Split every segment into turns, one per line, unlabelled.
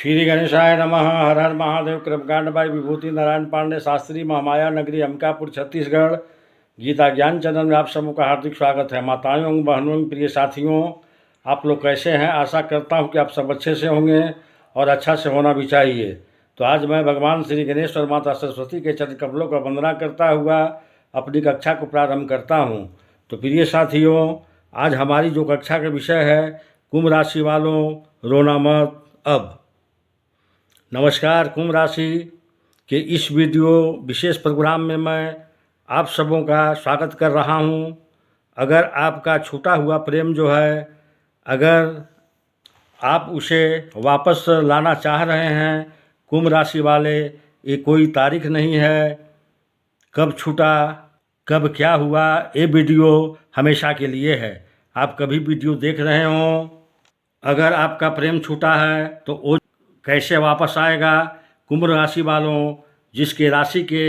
श्री गणेशाय नमः। हर हर महादेव। क्रमकांड बाई विभूति नारायण पांडे शास्त्री, महामाया नगरी, अंबिकापुर, छत्तीसगढ़। गीता ज्ञान चैनल में आप सबों का हार्दिक स्वागत है। माताओं, बहनों, प्रिय साथियों, आप लोग कैसे हैं? आशा करता हूं कि आप सब अच्छे से होंगे और अच्छा से होना भी चाहिए। तो आज मैं भगवान श्री गणेश और माता सरस्वती के चरण कमलों का वंदना करता हुआ अपनी कक्षा को प्रारंभ करता हूँ। तो प्रिय साथियों, आज हमारी जो कक्षा का विषय है, कुंभ राशि वालों रोना मत अब। नमस्कार। कुंभ राशि के इस वीडियो विशेष प्रोग्राम में मैं आप सबों का स्वागत कर रहा हूं। अगर आपका छूटा हुआ प्रेम जो है, अगर आप उसे वापस लाना चाह रहे हैं, कुंभ राशि वाले, ये कोई तारीख नहीं है कब छूटा, कब क्या हुआ। ये वीडियो हमेशा के लिए है। आप कभी वीडियो देख रहे हो, अगर आपका प्रेम छूटा है तो वो कैसे वापस आएगा? कुंभ राशि वालों, जिसके राशि के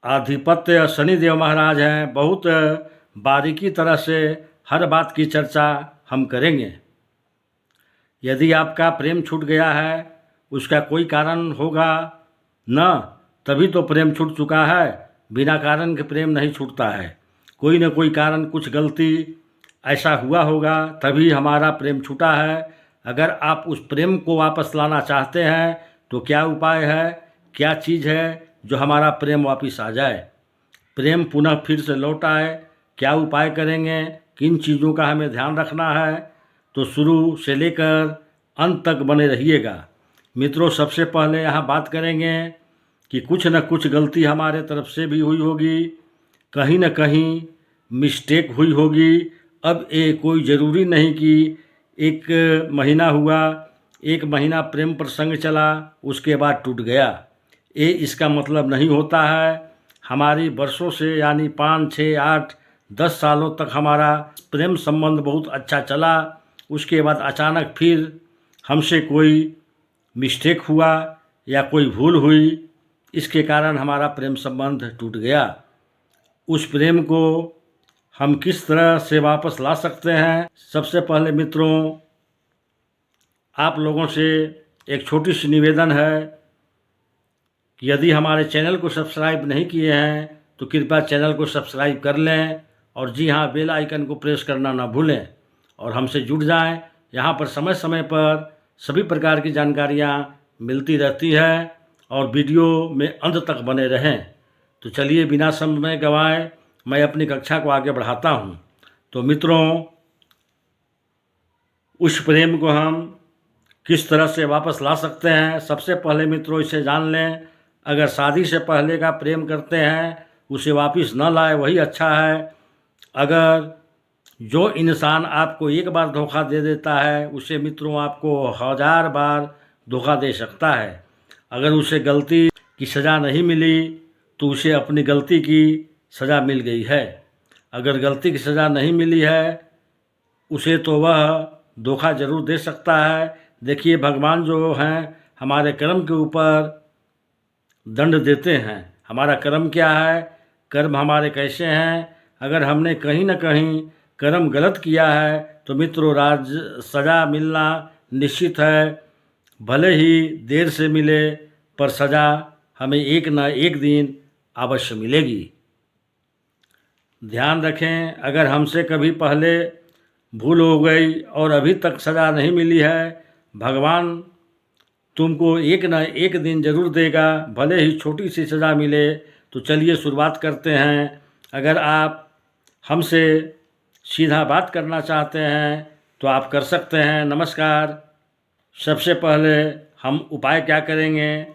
आधिपत्य शनिदेव महाराज हैं, बहुत बारीकी तरह से हर बात की चर्चा हम करेंगे। यदि आपका प्रेम छूट गया है, उसका कोई कारण होगा न, तभी तो प्रेम छूट चुका है। बिना कारण के प्रेम नहीं छूटता है। कोई न कोई कारण, कुछ गलती ऐसा हुआ होगा, तभी हमारा प्रेम छूटा है। अगर आप उस प्रेम को वापस लाना चाहते हैं तो क्या उपाय है, क्या चीज़ है जो हमारा प्रेम वापस आ जाए, प्रेम पुनः फिर से लौट आए? क्या उपाय करेंगे, किन चीज़ों का हमें ध्यान रखना है? तो शुरू से लेकर अंत तक बने रहिएगा। मित्रों, सबसे पहले यहाँ बात करेंगे कि कुछ न कुछ गलती हमारे तरफ से भी हुई होगी, कहीं न कहीं मिस्टेक हुई होगी। अब ये कोई ज़रूरी नहीं कि एक महीना हुआ, एक महीना प्रेम प्रसंग चला, उसके बाद टूट गया, ये इसका मतलब नहीं होता है। हमारी वर्षों से, यानी 5, 6, 8, 10 सालों तक हमारा प्रेम संबंध बहुत अच्छा चला। उसके बाद अचानक फिर हमसे कोई मिस्टेक हुआ या कोई भूल हुई, इसके कारण हमारा प्रेम संबंध टूट गया। उस प्रेम को हम किस तरह से वापस ला सकते हैं? सबसे पहले मित्रों, आप लोगों से एक छोटी सी निवेदन है कि यदि हमारे चैनल को सब्सक्राइब नहीं किए हैं तो कृपया चैनल को सब्सक्राइब कर लें, और जी हाँ, बेल आइकन को प्रेस करना ना भूलें और हमसे जुड़ जाएं। यहाँ पर समय समय पर सभी प्रकार की जानकारियाँ मिलती रहती है, और वीडियो में अंत तक बने रहें। तो चलिए, बिना समय गंवाए मैं अपनी कक्षा को आगे बढ़ाता हूँ। तो मित्रों, उस प्रेम को हम किस तरह से वापस ला सकते हैं? सबसे पहले मित्रों, इसे जान लें, अगर शादी से पहले का प्रेम करते हैं, उसे वापस न लाए, वही अच्छा है। अगर जो इंसान आपको एक बार धोखा दे देता है, उसे मित्रों आपको 1000 बार धोखा दे सकता है। अगर उसे गलती की सज़ा नहीं मिली तो उसे अपनी गलती की सज़ा मिल गई है। अगर गलती की सज़ा नहीं मिली है उसे, तो वह धोखा ज़रूर दे सकता है। देखिए, भगवान जो हैं, हमारे कर्म के ऊपर दंड देते हैं। हमारा कर्म क्या है, कर्म हमारे कैसे हैं? अगर हमने कहीं न कहीं कर्म गलत किया है तो मित्रों, सज़ा मिलना निश्चित है। भले ही देर से मिले, पर सज़ा हमें एक न एक दिन अवश्य मिलेगी। ध्यान रखें, अगर हमसे कभी पहले भूल हो गई और अभी तक सज़ा नहीं मिली है, भगवान तुमको एक न एक दिन ज़रूर देगा, भले ही छोटी सी सज़ा मिले। तो चलिए शुरुआत करते हैं। अगर आप हमसे सीधा बात करना चाहते हैं तो आप कर सकते हैं। नमस्कार। सबसे पहले हम उपाय क्या करेंगे?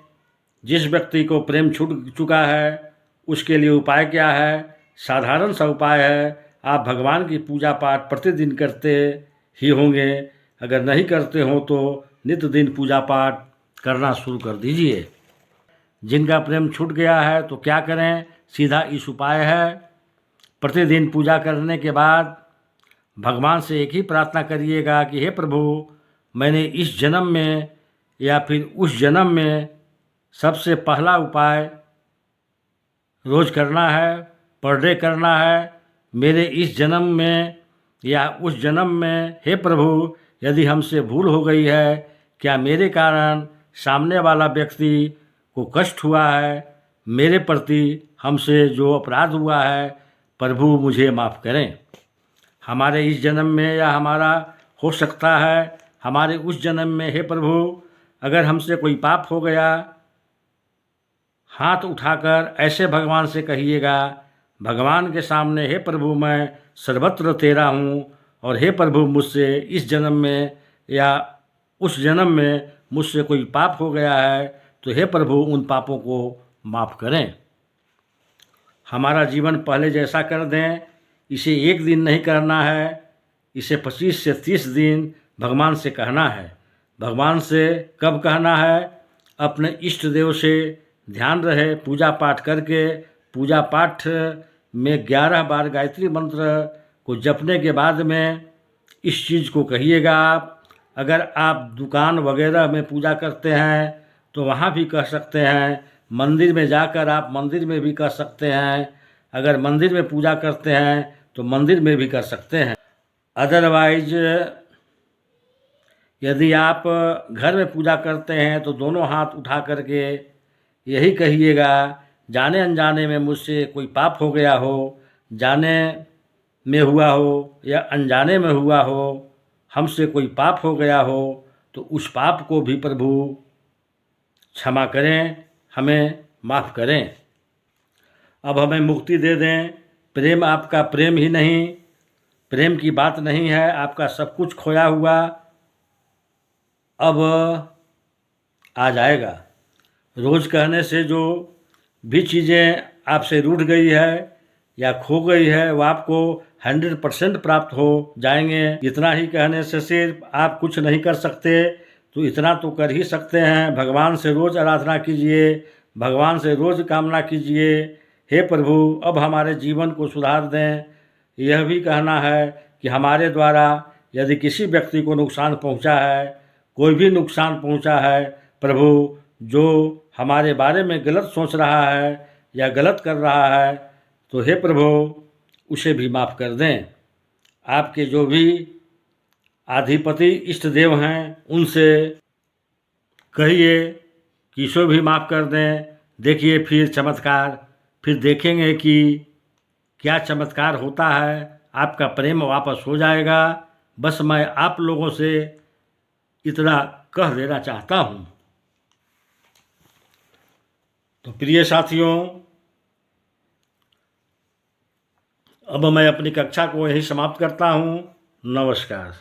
जिस व्यक्ति को प्रेम छूट चुका है उसके लिए उपाय क्या है? साधारण सा उपाय है। आप भगवान की पूजा पाठ प्रतिदिन करते ही होंगे। अगर नहीं करते हो तो नित्य दिन पूजा पाठ करना शुरू कर दीजिए। जिनका प्रेम छूट गया है तो क्या करें? सीधा इस उपाय है, प्रतिदिन पूजा करने के बाद भगवान से एक ही प्रार्थना करिएगा कि हे प्रभु, मैंने इस जन्म में या फिर उस जन्म में सबसे पहला उपाय रोज़ करना है, पर डे करना है। मेरे इस जन्म में या उस जन्म में हे प्रभु, यदि हमसे भूल हो गई है क्या मेरे कारण सामने वाला व्यक्ति को कष्ट हुआ है, मेरे प्रति हमसे जो अपराध हुआ है, प्रभु मुझे माफ़ करें। हमारे इस जन्म में या हमारा हो सकता है हमारे उस जन्म में, हे प्रभु अगर हमसे कोई पाप हो गया, हाथ उठाकर ऐसे भगवान से कहिएगा, भगवान के सामने, हे प्रभु मैं सर्वत्र तेरा हूँ, और हे प्रभु मुझसे इस जन्म में या उस जन्म में मुझसे कोई पाप हो गया है, तो हे प्रभु उन पापों को माफ़ करें। हमारा जीवन पहले जैसा कर दें। इसे एक दिन नहीं करना है, इसे 25 से 30 दिन भगवान से कहना है। भगवान से कब कहना है? अपने इष्ट देव से ध्यान रहे, पूजा पाठ करके, पूजा पाठ में 11 बार गायत्री मंत्र को जपने के बाद में इस चीज़ को कहिएगा आप। अगर आप दुकान वगैरह में पूजा करते हैं तो वहाँ भी कह सकते हैं, मंदिर में जाकर आप मंदिर में भी कह सकते हैं, अगर मंदिर में पूजा करते हैं तो मंदिर में भी कर सकते हैं। अदरवाइज यदि आप घर में पूजा करते हैं तो दोनों हाथ उठा करके यही कहिएगा, जाने अनजाने में मुझसे कोई पाप हो गया हो, जाने में हुआ हो या अनजाने में हुआ हो, हमसे कोई पाप हो गया हो तो उस पाप को भी प्रभु क्षमा करें, हमें माफ़ करें। अब हमें मुक्ति दे दें। प्रेम आपका प्रेम ही नहीं, प्रेम की बात नहीं है, आपका सब कुछ खोया हुआ अब आ जाएगा। रोज़ कहने से जो भी चीज़ें आपसे रूठ गई है या खो गई है वो आपको 100% प्राप्त हो जाएंगे। इतना ही कहने से सिर्फ आप कुछ नहीं कर सकते, तो इतना तो कर ही सकते हैं, भगवान से रोज़ आराधना कीजिए, भगवान से रोज़ कामना कीजिए, हे प्रभु अब हमारे जीवन को सुधार दें। यह भी कहना है कि हमारे द्वारा यदि किसी व्यक्ति को नुकसान पहुंचा है, कोई भी नुकसान पहुंचा है, प्रभु जो हमारे बारे में गलत सोच रहा है या गलत कर रहा है, तो हे प्रभु उसे भी माफ़ कर दें। आपके जो भी अधिपति इष्ट देव हैं उनसे कहिए कि इसको भी माफ़ कर दें। देखिए फिर चमत्कार, फिर देखेंगे कि क्या चमत्कार होता है, आपका प्रेम वापस हो जाएगा। बस मैं आप लोगों से इतना कह देना चाहता हूँ। तो प्रिय साथियों, अब मैं अपनी कक्षा को यहीं समाप्त करता हूँ। नमस्कार।